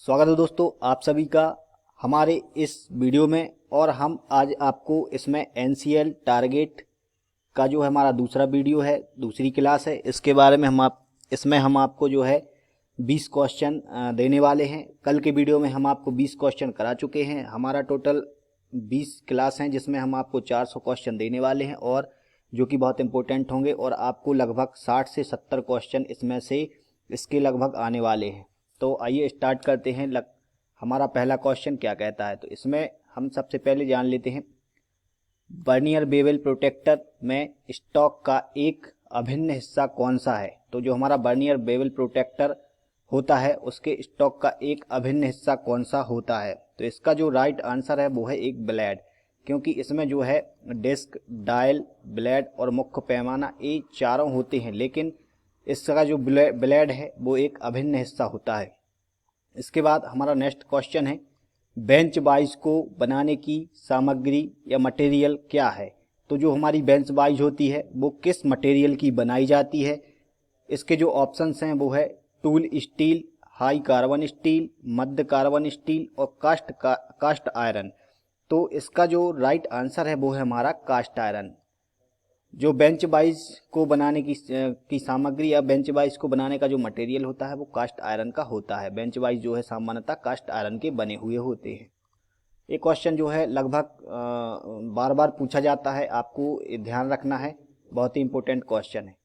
स्वागत है दोस्तों आप सभी का हमारे इस वीडियो में। और हम आज आपको इसमें एनसीएल टारगेट का जो है हमारा दूसरा वीडियो है, दूसरी क्लास है, इसके बारे में इसमें हम आपको जो है 20 क्वेश्चन देने वाले हैं। कल के वीडियो में हम आपको 20 क्वेश्चन करा चुके हैं। हमारा टोटल 20 क्लास हैं जिसमें हम आपको 400 क्वेश्चन देने वाले हैं और जो कि बहुत इंपॉर्टेंट होंगे और आपको लगभग 60 से 70 क्वेश्चन इसमें से इसके लगभग आने वाले हैं। तो आइए स्टार्ट करते हैं। हमारा पहला क्वेश्चन क्या कहता है, तो इसमें हम सबसे पहले जान लेते हैं वर्नियर बेवल प्रोटेक्टर में स्टॉक का एक अभिन्न हिस्सा कौन सा है। तो जो हमारा वर्नियर बेवल प्रोटेक्टर होता है उसके स्टॉक का एक अभिन्न हिस्सा कौन सा होता है। तो इसका जो राइट आंसर है वो है एक ब्लेड, क्योंकि इसमें जो है डिस्क, डायल, ब्लेड और मुख्य पैमाना ये चारों होते हैं, लेकिन इसका जो ब्लेड है वो एक अभिन्न हिस्सा होता है। इसके बाद हमारा नेक्स्ट क्वेश्चन है बेंच वाइज को बनाने की सामग्री या मटेरियल क्या है। तो जो हमारी बेंच वाइज होती है वो किस मटेरियल की बनाई जाती है। इसके जो ऑप्शंस हैं वो है tool steel, high carbon steel, मध्य कार्बन स्टील और कास्ट आयरन। तो इसका जो राइट आंसर है वो है हमारा कास्ट आयरन। जो बेंच वाइज को बनाने की सामग्री या बेंच वाइज को बनाने का जो मटेरियल होता है वो कास्ट आयरन का होता है। बेंच वाइज जो है सामान्यतः कास्ट आयरन के बने हुए होते हैं। ये क्वेश्चन जो है लगभग बार बार पूछा जाता है, आपको ध्यान रखना है, बहुत ही इंपॉर्टेंट क्वेश्चन है।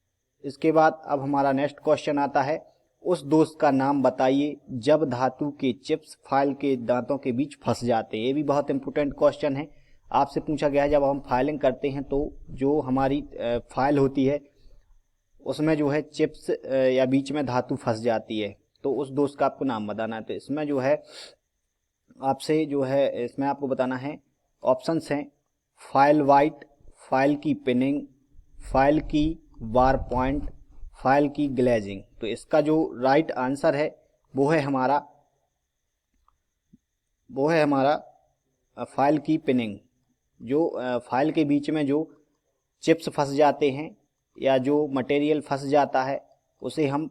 इसके बाद अब हमारा नेक्स्ट क्वेश्चन आता है उस दोस्त का नाम बताइए जब धातु के चिप्स फाइल के दांतों के बीच फंस जाते हैं। ये भी बहुत इंपॉर्टेंट क्वेश्चन है, आपसे पूछा गया है जब हम फाइलिंग करते हैं तो जो हमारी फाइल होती है उसमें जो है चिप्स या बीच में धातु फंस जाती है, तो उस दोस्त का आपको नाम बताना है। तो इसमें जो है आपसे जो है इसमें आपको बताना है ऑप्शंस हैं फाइल वाइट, फाइल की पिनिंग, फाइल की वार पॉइंट, फाइल की ग्लेजिंग। तो इसका जो राइट आंसर है वो है हमारा फाइल की पिनिंग। जो फाइल के बीच में जो चिप्स फंस जाते हैं या जो मटेरियल फंस जाता है उसे हम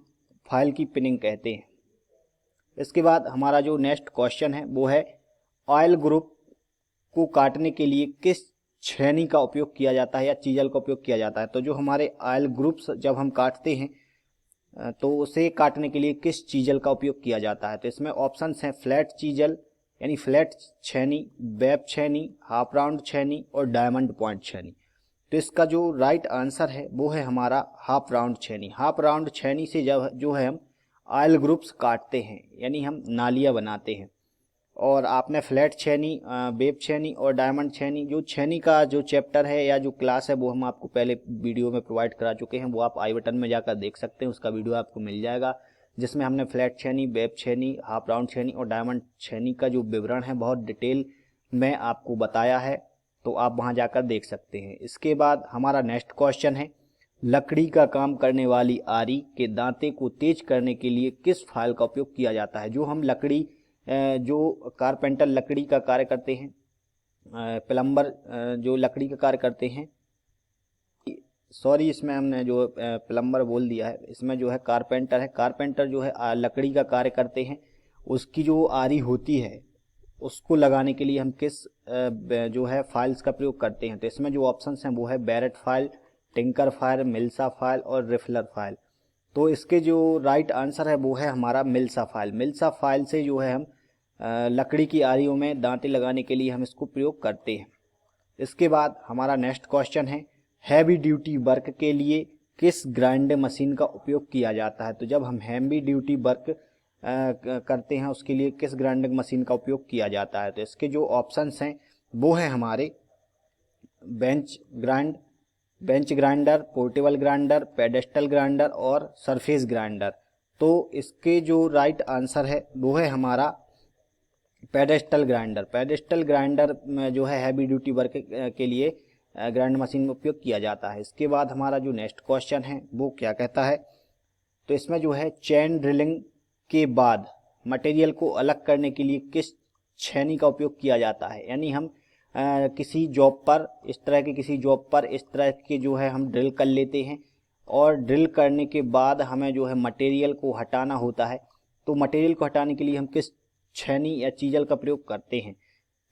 फाइल की पिनिंग कहते हैं। इसके बाद हमारा जो नेक्स्ट क्वेश्चन है वो है ऑयल ग्रुप को काटने के लिए किस छेनी का उपयोग किया जाता है या चीजल का उपयोग किया जाता है। तो जो हमारे ऑयल ग्रुप्स जब हम काटते हैं तो उसे काटने के लिए किस चीजल का उपयोग किया जाता है। तो इसमें ऑप्शंस हैं फ्लैट चीजल यानी फ्लैट छेनी, वेब छेनी, हाफ राउंड छेनी और डायमंड पॉइंट छेनी। तो इसका जो राइट आंसर है वो है हमारा हाफ राउंड छेनी। हाफ राउंड छेनी से जब जो है हम ऑयल ग्रुप्स काटते हैं यानी हम नालियाँ बनाते हैं। और आपने फ्लैट छेनी, वेब छेनी और डायमंड छेनी, जो छेनी का जो चैप्टर है या जो क्लास है वो हम आपको पहले वीडियो में प्रोवाइड करा चुके हैं, वो आप आई बटन में जाकर देख सकते हैं, उसका वीडियो आपको मिल जाएगा, जिसमें हमने फ्लैट छेनी, वेब छेनी, हाफ राउंड छेनी और डायमंड छेनी का जो विवरण है बहुत डिटेल में आपको बताया है, तो आप वहां जाकर देख सकते हैं। इसके बाद हमारा नेक्स्ट क्वेश्चन है लकड़ी का काम करने वाली आरी के दांते को तेज करने के लिए किस फाइल का उपयोग किया जाता है। जो हम लकड़ी जो कारपेंटर लकड़ी का कार्य करते हैं, प्लम्बर जो लकड़ी का कार्य करते हैं, सॉरी इसमें हमने जो प्लम्बर बोल दिया है, इसमें जो है कारपेंटर है। कारपेंटर जो है लकड़ी का कार्य करते हैं, उसकी जो आरी होती है उसको लगाने के लिए हम किस जो है फाइल्स का प्रयोग करते हैं। तो इसमें जो ऑप्शंस हैं वो है barrette file, tinker file, mill saw file और रिफलर फाइल। तो इसके जो राइट आंसर है वो है हमारा मिल्सा फाइल। मिल्सा फाइल से जो है हम लकड़ी की आरियों में दांते लगाने के लिए हम इसको प्रयोग करते हैं। इसके बाद हमारा नेक्स्ट क्वेश्चन है हैवी ड्यूटी वर्क के लिए किस ग्राइंड मशीन का उपयोग किया जाता है। तो जब हम हैवी ड्यूटी वर्क करते हैं उसके लिए किस ग्राइंडिंग मशीन का उपयोग किया जाता है। तो इसके जो ऑप्शंस हैं वो हैं हमारे bench grinder, portable grinder, pedestal grinder और सरफेस ग्राइंडर। तो इसके जो राइट आंसर है वो है हमारा पेडेस्टल ग्राइंडर। पेडेस्टल ग्राइंडर में जो है हैवी ड्यूटी वर्क के लिए ग्राइंड मशीन में उपयोग किया जाता है। इसके बाद हमारा जो नेक्स्ट क्वेश्चन है वो क्या कहता है, तो इसमें जो है चेन ड्रिलिंग के बाद मटेरियल को अलग करने के लिए किस छेनी का उपयोग किया जाता है। यानी हम किसी जॉब पर इस तरह के जो है हम ड्रिल कर लेते हैं और ड्रिल करने के बाद हमें जो है मटेरियल को हटाना होता है। तो मटेरियल को हटाने के लिए हम किस छैनी या चीजल का प्रयोग करते हैं।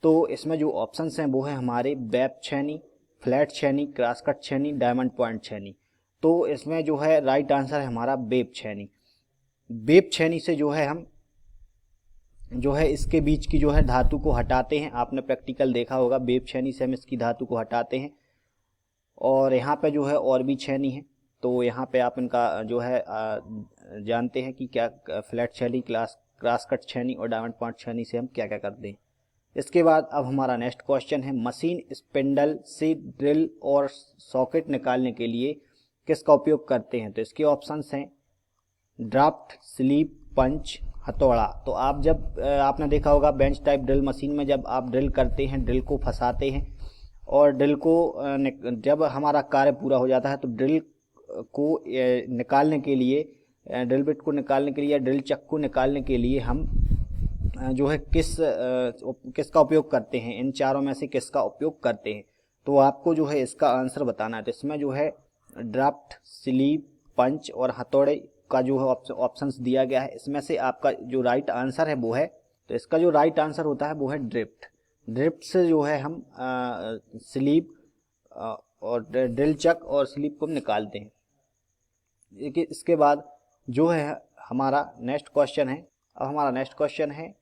तो इसमें जो ऑप्शंस हैं वो है हमारे वेब छैनी, फ्लैट छैनी, क्रॉस कट छैनी, डायमंड पॉइंट छैनी। तो इसमें जो है राइट आंसर है हमारा वेब छैनी। वेब छैनी से जो है हम जो है इसके बीच की जो है धातु को हटाते हैं। आपने प्रैक्टिकल देखा होगा, वेब छैनी से हम इसकी धातु को हटाते हैं। और यहाँ पे जो है और भी छैनी है, तो यहाँ पे आप इनका जो है जानते हैं कि क्या फ्लैट छैनी, क्रॉस कट छैनी और डायमंड पॉइंट छैनी से हम क्या क्या करते हैं। इसके बाद अब हमारा नेक्स्ट क्वेश्चन है, मशीन स्पिंडल से ड्रिल और सॉकेट निकालने के लिए किसका उपयोग करते हैं। तो इसके ऑप्शंस हैं ड्राफ्ट, स्लीप, पंच, हथौड़ा। तो आप जब आपने देखा होगा बेंच टाइप ड्रिल मशीन में जब आप ड्रिल करते हैं, ड्रिल को फंसाते हैं और ड्रिल को जब हमारा कार्य पूरा हो जाता है तो ड्रिल को निकालने के लिए, ड्रिल बिट को निकालने के लिए या ड्रिल चक को निकालने के लिए हम जो है किसका उपयोग करते हैं, इन चारों में से किसका उपयोग करते हैं। तो आपको जो है इसका आंसर बताना है। तो इसमें जो है ड्राफ्ट, स्लीप, पंच और हथौड़े का जो है ऑप्शंस दिया गया है। इसमें से आपका जो राइट आंसर है वो है, तो इसका जो राइट आंसर होता है वो है ड्रिफ्ट। ड्रिफ्ट से जो है हम स्लीप और ड्रिल चक और स्लीप को निकालते हैं। इसके बाद जो है हमारा नेक्स्ट क्वेश्चन है, अब हमारा नेक्स्ट क्वेश्चन है,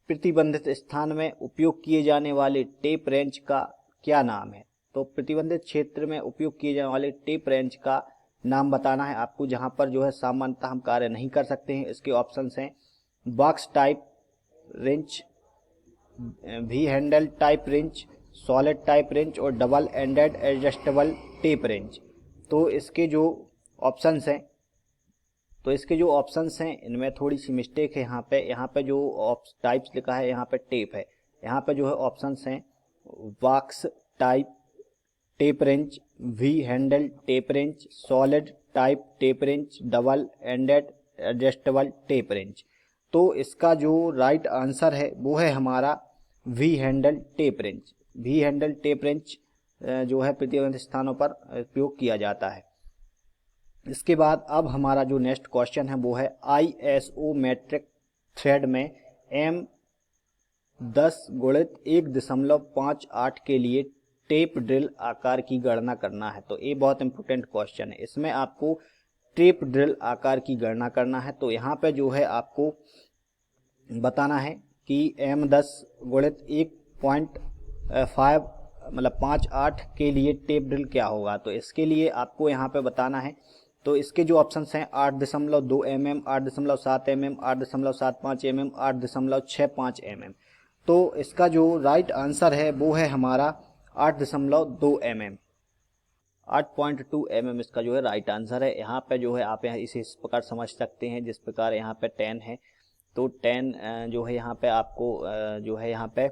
प्रतिबंधित स्थान में उपयोग किए जाने वाले टेप रेंच का क्या नाम है। तो प्रतिबंधित क्षेत्र में उपयोग किए जाने वाले टेप रेंच का नाम बताना है आपको, जहां पर जो है सामान्यतः हम कार्य नहीं कर सकते हैं। इसके ऑप्शंस हैं box type wrench, V handle type wrench, solid type wrench और double ended adjustable tape wrench. तो इसके जो ऑप्शंस हैं इनमें थोड़ी सी मिस्टेक है। यहाँ पे जो टाइप्स लिखा है यहाँ पे टेप है, यहाँ पे जो है ऑप्शंस हैं box type tap wrench, V handle tap wrench, solid type tap wrench, double ended adjustable tape wrench. तो इसका जो राइट आंसर है वो है हमारा V handle tap wrench. V handle tap wrench जो है प्रतिबंधित स्थानों पर उपयोग किया जाता है। इसके बाद अब हमारा जो नेक्स्ट क्वेश्चन है वो है ISO मेट्रिक थ्रेड में M10 गुणित 1.58 के लिए टेप ड्रिल आकार की गणना करना है। तो ये बहुत इंपॉर्टेंट क्वेश्चन है। इसमें आपको टेप ड्रिल आकार की गणना करना है। तो यहाँ पे जो है आपको बताना है कि M10 गुणित 1.5 मतलब 58 के लिए टेप ड्रिल क्या होगा। तो इसके लिए आपको यहाँ पे बताना है। तो इसके जो ऑप्शंस हैं 8.2 mm, 8.7 mm, 8.75 mm, 8.65 mm। तो इसका जो राइट आंसर है वो है हमारा 8.2 mm, 8.2 mm इसका जो है राइट आंसर है। यहाँ पे जो है आप इसे इस प्रकार समझ सकते हैं जिस प्रकार यहाँ पे 10 है, तो 10 जो है यहाँ पे आपको जो है यहाँ पे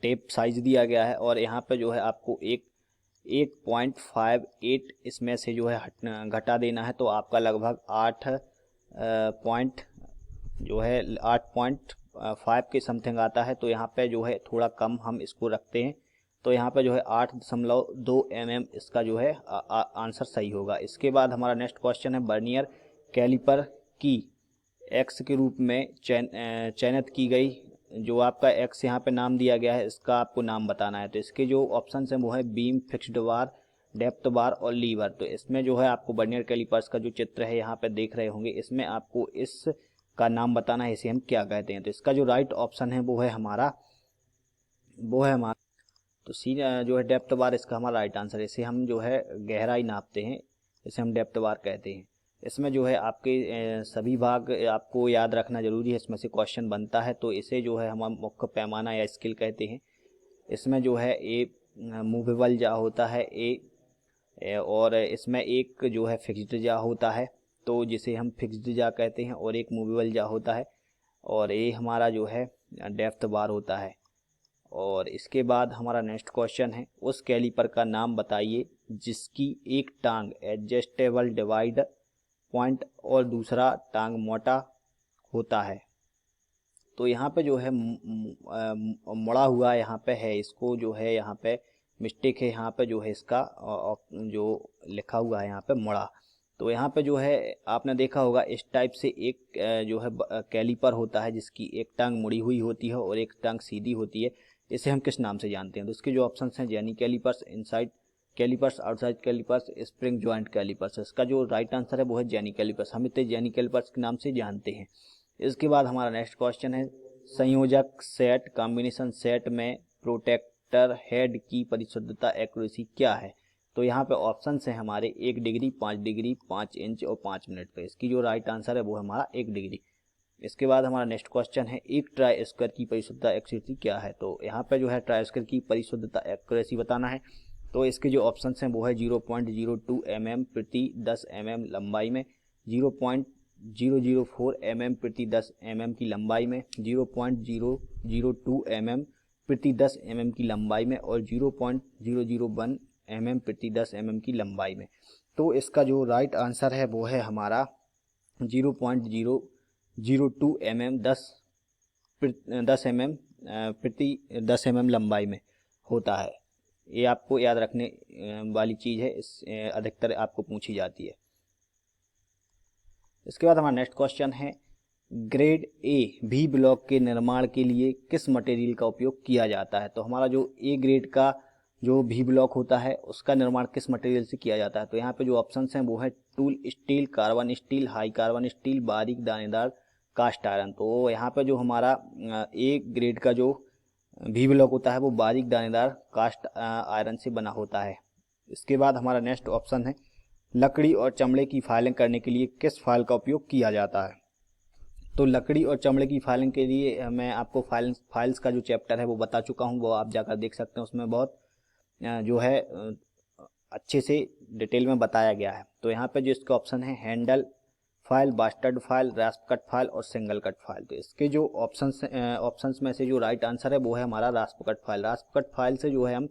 टेप साइज दिया गया है और यहाँ पे जो है आपको 1.58 इसमें से जो है घटा देना है। तो आपका लगभग 8.5 के समथिंग आता है। तो यहाँ पे जो है थोड़ा कम हम इसको रखते हैं। तो यहाँ पे जो है 8.2 mm इसका जो है आंसर सही होगा। इसके बाद हमारा नेक्स्ट क्वेश्चन है, बर्नियर कैलिपर की एक्स के रूप में चयनित की गई, जो आपका एक्स यहाँ पे नाम दिया गया है, इसका आपको नाम बताना है। तो इसके जो ऑप्शन है वो है बीम, फिक्स्ड बार, डेप्थ बार और लीवर। तो इसमें जो है आपको बर्नियर कैलिपर्स का जो चित्र है यहाँ पे देख रहे होंगे, इसमें आपको इसका नाम बताना है, इसे हम क्या कहते हैं। तो इसका जो राइट ऑप्शन है वो है हमारा तो सी जो है डेप्थ बार, इसका हमारा राइट आंसर है। इसे हम जो है गहराई नापते हैं, इसे हम डेप्थ बार कहते हैं। इसमें जो है आपके सभी भाग आपको याद रखना जरूरी है, इसमें से क्वेश्चन बनता है। तो इसे जो है हम मुख्य पैमाना या स्केल कहते हैं। इसमें जो है ए मूवेबल जा होता है और इसमें एक जो है फिक्स्ड जा होता है, तो जिसे हम फिक्स्ड जा कहते हैं, और एक मूवेबल जा होता है, और ये हमारा जो है डेप्थ बार होता है। और इसके बाद हमारा नेक्स्ट क्वेश्चन है, उस कैलिपर का नाम बताइए जिसकी एक टांग एडजस्टेबल डिवाइड पॉइंट और दूसरा टांग मोटा होता है। तो यहाँ पे जो है मुड़ा हुआ यहाँ पे है, इसको जो है यहाँ पे मिस्टेक है, यहाँ पे जो है इसका जो लिखा हुआ है यहाँ पे मुड़ा। तो यहाँ पे जो है आपने देखा होगा इस टाइप से एक जो है कैलिपर होता है जिसकी एक टांग मुड़ी हुई होती है और एक टांग सीधी होती है। इसे हम किस नाम से जानते हैं? तो इसके जो ऑप्शन हैं jenny calipers, inside calipers, outside calipers, spring joint calipers. इसका जो राइट आंसर है वो है जेनी कैलिपर्स। हम इसे जेनी कैलिपर्स के नाम से जानते हैं। इसके बाद हमारा नेक्स्ट क्वेश्चन है संयोजक सेट कॉम्बिनेशन सेट में प्रोटेक्टर हेड की परिशुद्धता एक्यूरेसी क्या है? तो यहाँ पे ऑप्शन है हमारे 1 डिग्री, 5 डिग्री, 5 इंच और 5 मिनट पे। इसकी जो राइट आंसर है वो है हमारा 1 डिग्री। इसके बाद हमारा नेक्स्ट क्वेश्चन है एक ट्राई स्क्वायर की परिशुद्धता एक्यूरेसी क्या है? तो यहाँ पे जो है ट्राई स्क्वायर की परिशुद्धता एक्यूरेसी बताना है। तो इसके जो ऑप्शन हैं वो है 0.02 mm प्रति 10 mm लंबाई में, 0.004 mm प्रति 10 mm की लंबाई में, 0.002 mm प्रति 10 mm की लंबाई में और 0.001 mm प्रति 10 mm की लंबाई में। तो इसका जो राइट आंसर है वो है हमारा 0.002 mm 10 mm प्रति 10 mm लंबाई में होता है। ये आपको याद रखने वाली चीज़ है, इस अधिकतर आपको पूछी जाती है। इसके बाद हमारा नेक्स्ट क्वेश्चन है ग्रेड ए भी ब्लॉक के निर्माण के लिए किस मटेरियल का उपयोग किया जाता है? तो हमारा जो ए ग्रेड का जो भी ब्लॉक होता है उसका निर्माण किस मटेरियल से किया जाता है? तो यहाँ पे जो ऑप्शंस हैं वो है tool steel, carbon steel, high carbon steel, बारीक दानेदार कास्ट आयरन। तो यहाँ पे जो हमारा ए ग्रेड का जो भी ब्लॉक होता है वो बारीक दानेदार कास्ट आयरन से बना होता है। इसके बाद हमारा नेक्स्ट ऑप्शन है लकड़ी और चमड़े की फाइलिंग करने के लिए किस फाइल का उपयोग किया जाता है? तो लकड़ी और चमड़े की फाइलिंग के लिए मैं आपको फाइल्स का जो चैप्टर है वो बता चुका हूँ, वो आप जाकर देख सकते हैं। उसमें बहुत जो है अच्छे से डिटेल में बताया गया है। तो यहाँ पे जो इसका ऑप्शन है handle file, bastard file, rasp cut file और सिंगल कट फाइल। तो इसके जो ऑप्शंस में से जो राइट आंसर है वो है हमारा रास्प cut file. Rasp cut file से जो है हम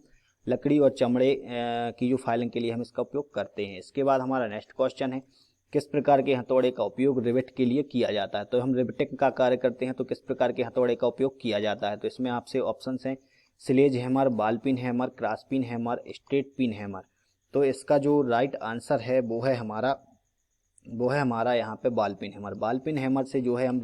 लकड़ी और चमड़े की जो फाइलिंग के लिए हम इसका उपयोग करते हैं। इसके बाद हमारा नेक्स्ट क्वेश्चन है किस प्रकार के हथौड़े का उपयोग रिवेट के लिए किया जाता है? तो हम रिवेटिंग का कार्य करते हैं तो किस प्रकार के हथौड़े का उपयोग किया जाता है? तो इसमें आपसे ऑप्शंस हैं sledge hammer, ball peen hammer, cross peen hammer, straight peen hammer. तो इसका जो राइट आंसर है वो है हमारा यहाँ पे ball peen hammer. Ball peen hammer से जो है हम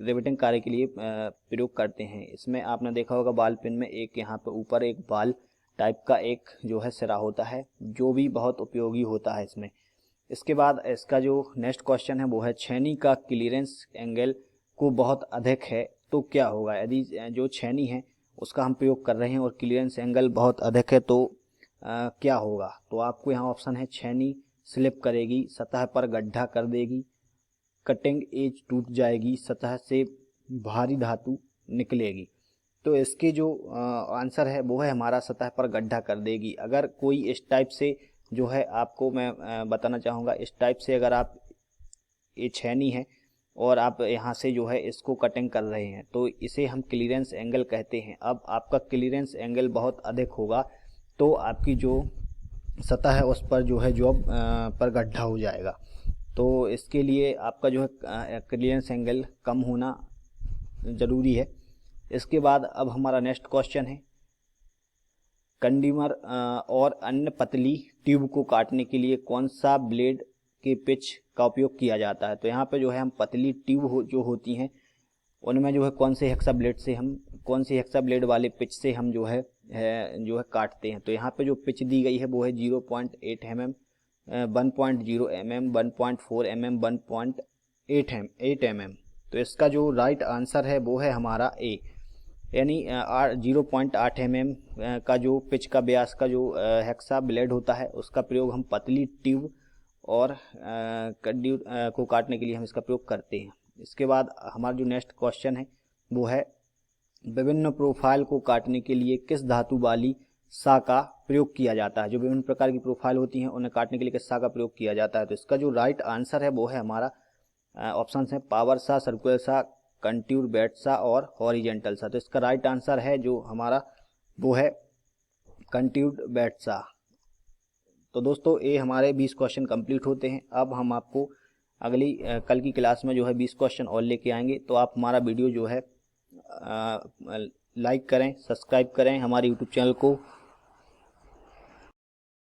रिवेटिंग कार्य के लिए प्रयोग करते हैं। इसमें आपने देखा होगा बॉल पिन में एक यहाँ पे ऊपर एक बॉल टाइप का एक जो है सिरा होता है जो भी बहुत उपयोगी होता है इसमें। इसके बाद इसका जो नेक्स्ट क्वेश्चन है वो है छेनी का क्लीयरेंस एंगल को बहुत अधिक है तो क्या होगा? यदि जो छेनी है उसका हम प्रयोग कर रहे हैं और क्लीयरेंस एंगल बहुत अधिक है तो क्या होगा? तो आपको यहाँ ऑप्शन है छेनी स्लिप करेगी, सतह पर गड्ढा कर देगी, कटिंग एज टूट जाएगी, सतह से भारी धातु निकलेगी। तो इसके जो आंसर है वो है हमारा सतह पर गड्ढा कर देगी। अगर कोई इस टाइप से जो है आपको मैं बताना चाहूँगा, इस टाइप से अगर आप ये छेनी है और आप यहाँ से जो है इसको कटिंग कर रहे हैं तो इसे हम क्लीयरेंस एंगल कहते हैं। अब आपका क्लीयरेंस एंगल बहुत अधिक होगा तो आपकी जो सतह है उस पर जो है जॉब पर गड्ढा हो जाएगा। तो इसके लिए आपका जो है क्लीयरेंस एंगल कम होना ज़रूरी है। इसके बाद अब हमारा नेक्स्ट क्वेश्चन है कंडीमर और अन्य पतली ट्यूब को काटने के लिए कौन सा ब्लेड के पिच का उपयोग किया जाता है? तो यहाँ पे जो है हम पतली ट्यूब जो होती हैं उनमें जो है कौन से हेक्सा ब्लेड वाले पिच से हम जो है काटते हैं? तो यहाँ पे जो पिच दी गई है वो है 0.8 mm, 1.0 mm, 1.4 mm, 1.8 mm। तो इसका जो राइट आंसर है वो है हमारा ए, यानी 0.8 mm का जो पिच का व्यास का जो हेक्सा ब्लेड होता है उसका प्रयोग हम पतली ट्यूब और कड्डी को काटने के लिए हम इसका प्रयोग करते हैं। इसके बाद हमारा जो नेक्स्ट क्वेश्चन है वो है विभिन्न प्रोफाइल को काटने के लिए किस धातु वाली सा का प्रयोग किया जाता है? जो विभिन्न प्रकार की प्रोफाइल होती हैं उन्हें काटने के लिए किस सा का प्रयोग किया जाता है? तो इसका जो राइट आंसर है वो है हमारा ऑप्शन है पावर सा, सर्कुलर सा, कंट्यूर बेड सा और हॉरिजेंटल सा। तो इसका राइट आंसर है जो हमारा वो है कंट्यूर्ड बेड सा। तो दोस्तों ये हमारे 20 क्वेश्चन कंप्लीट होते हैं। अब हम आपको अगली कल की क्लास में जो है 20 क्वेश्चन और लेके आएंगे। तो आप हमारा वीडियो जो है लाइक करें, सब्सक्राइब करें हमारे यूट्यूब चैनल को